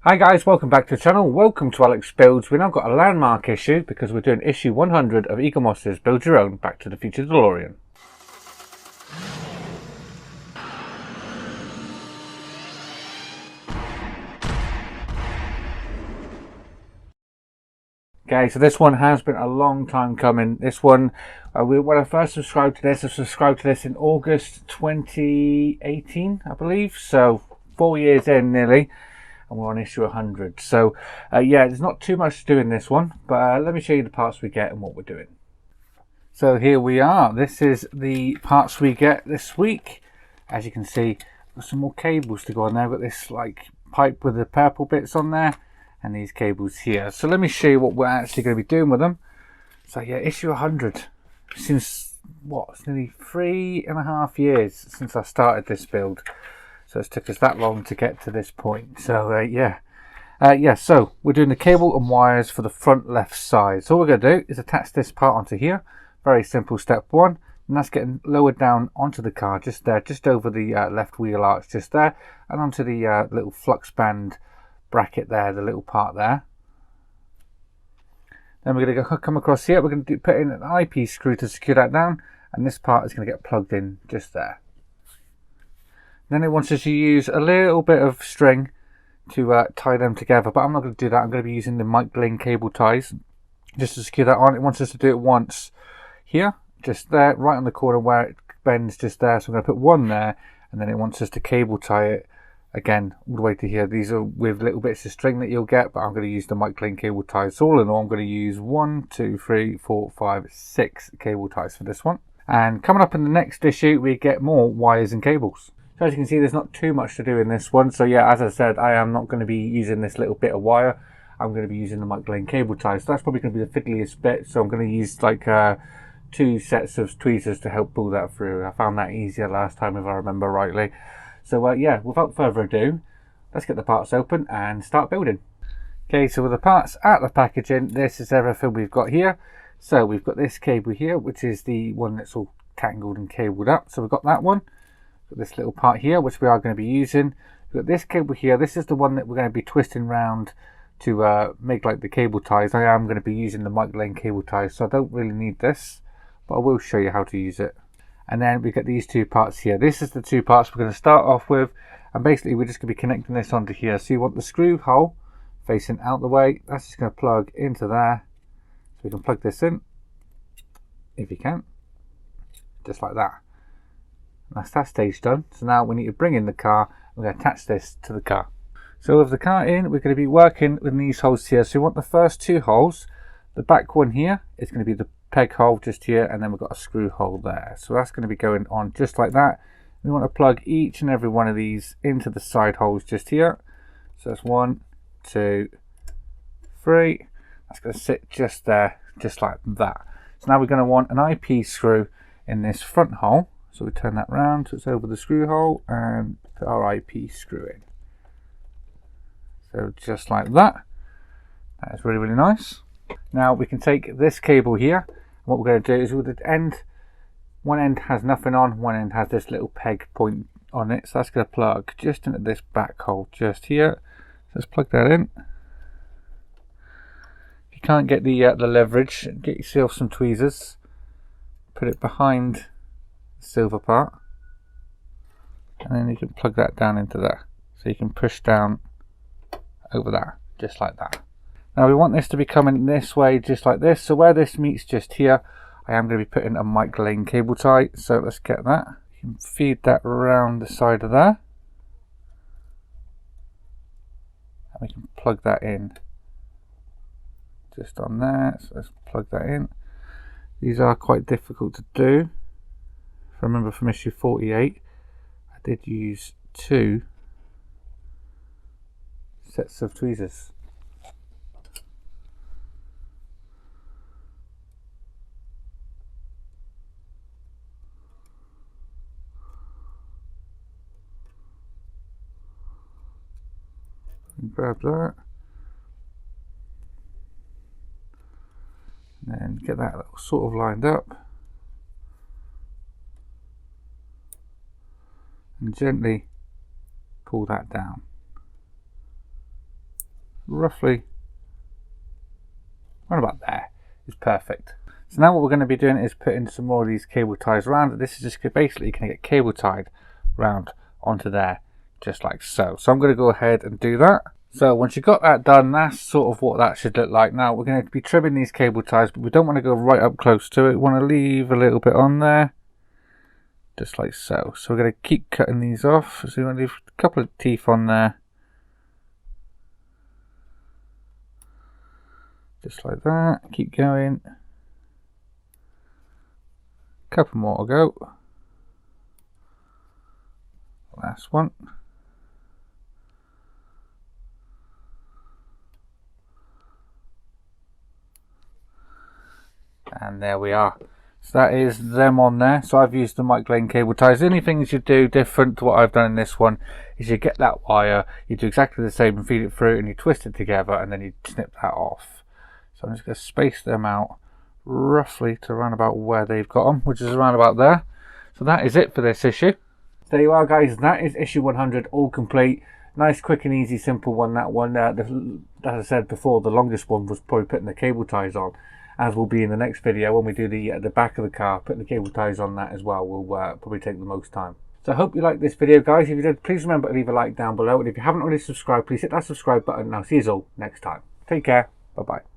Hi guys, welcome back to the channel. Welcome to Alex Builds. We've now got a landmark issue because we're doing issue 100 of eaglemoss's Build Your Own Back to the Future Delorean. Okay, so this one has been a long time coming. This one, when I first subscribed to this, I subscribed to this in August 2018, I believe. So 4 years in nearly. And we're on issue 100. So yeah, there's not too much to do in this one, but let me show you the parts we get and what we're doing. So here we are. This is the parts we get this week. As you can see, got some more cables to go on there. I've got this like pipe with the purple bits on there and these cables here. So let me show you what we're actually going to be doing with them. So yeah, issue 100. Since what? It's nearly 3.5 years since I started this build. So it's took us that long to get to this point. So yeah, so we're doing the cable and wires for the front left side. So all we're going to do is attach this part onto here. Very simple step one. And that's getting lowered down onto the car just there, just over the left wheel arch just there. And onto the little flux band bracket there, the little part there. Then we're going to come across here. We're going to put in an eyepiece screw to secure that down. And this part is going to get plugged in just there. Then it wants us to use a little bit of string to tie them together, but I'm not going to do that. I'm going to be using the Michelin cable ties just to secure that on. It wants us to do it once here, just there, right on the corner where it bends just there. So I'm going to put one there, and then it wants us to cable tie it again all the way to here. These are with little bits of string that you'll get, but I'm going to use the Michelin cable ties. So all in all, I'm going to use 1, 2, 3, 4, 5, 6 cable ties for this one. And coming up in the next issue, we get more wires and cables. So as you can see, there's not too much to do in this one. So yeah, as I said, I am not going to be using this little bit of wire. I'm going to be using the Michelin cable ties. So that's probably going to be the fiddliest bit. So I'm going to use like 2 sets of tweezers to help pull that through. I found that easier last time if I remember rightly. So yeah, without further ado, let's get the parts open and start building. Okay, so with the parts out of the packaging, this is everything we've got here. So we've got this cable here, which is the one that's all tangled and cabled up. So we've got that one. This little part here, which we are going to be using. We've got this cable here. This is the one that we're going to be twisting around to make like the cable ties. I am going to be using the Michelin cable ties, so I don't really need this, but I will show you how to use it. And then we get these 2 parts here. This is the 2 parts we're going to start off with, and basically we're just going to be connecting this onto here. So you want the screw hole facing out the way. That's just going to plug into there. So we can plug this in, if you can, just like that. That's that stage done. So now we need to bring in the car. We're going to attach this to the car. So with the car in, we're going to be working with these holes here. So we want the first 2 holes. The back one here is going to be the peg hole just here, and then we've got a screw hole there. So that's going to be going on just like that. We want to plug each and every one of these into the side holes just here. So that's 1, 2, 3. That's going to sit just there, just like that. So now we're going to want an eyepiece screw in this front hole. So we turn that round so it's over the screw hole and put our eyepiece screw in. So just like that. That is really, really nice. Now we can take this cable here. And what we're going to do is with the end, one end has nothing on, one end has this little peg point on it. So that's going to plug just into this back hole just here. So let's plug that in. If you can't get the leverage, get yourself some tweezers. Put it behind silver part, and then you can plug that down into there, so you can push down over there just like that. Now we want this to be coming this way just like this, so where this meets just here, I am going to be putting a Michelin cable tie. So let's get that. You can feed that around the side of there, and we can plug that in just on there. So let's plug that in. These are quite difficult to do. If I remember from issue 48, I did use 2 sets of tweezers. And grab that, and then get that sort of lined up. And gently pull that down. roughly around about there is perfect. So now what we're going to be doing is putting some more of these cable ties around. This is just basically going to get cable tied round onto there, just like so. So I'm going to go ahead and do that. So once you've got that done, that's sort of what that should look like. Now we're going to be trimming these cable ties, but we don't want to go right up close to it. We want to leave a little bit on there, just like so. So we're going to keep cutting these off. So we want to leave a couple of teeth on there, just like that. Keep going. Couple more to go. Last one. And there we are. So that is them on there. So I've used the Mike Lane cable ties. The only things you do different to what I've done in this one is you get that wire, you do exactly the same and feed it through, and you twist it together, and then you snip that off. So I'm just going to space them out roughly to around about where they've got them, which is around about there. So that is it for this issue. There you are, guys. That is issue 100 all complete. Nice, quick and easy, simple one. That one, as I said before, the longest one was probably putting the cable ties on, as will be in the next video when we do the back of the car. Putting the cable ties on that as well will probably take the most time. So I hope you liked this video, guys. If you did, please remember to leave a like down below, and if you haven't already subscribed, please hit that subscribe button, and I'll see you all next time. Take care. Bye bye.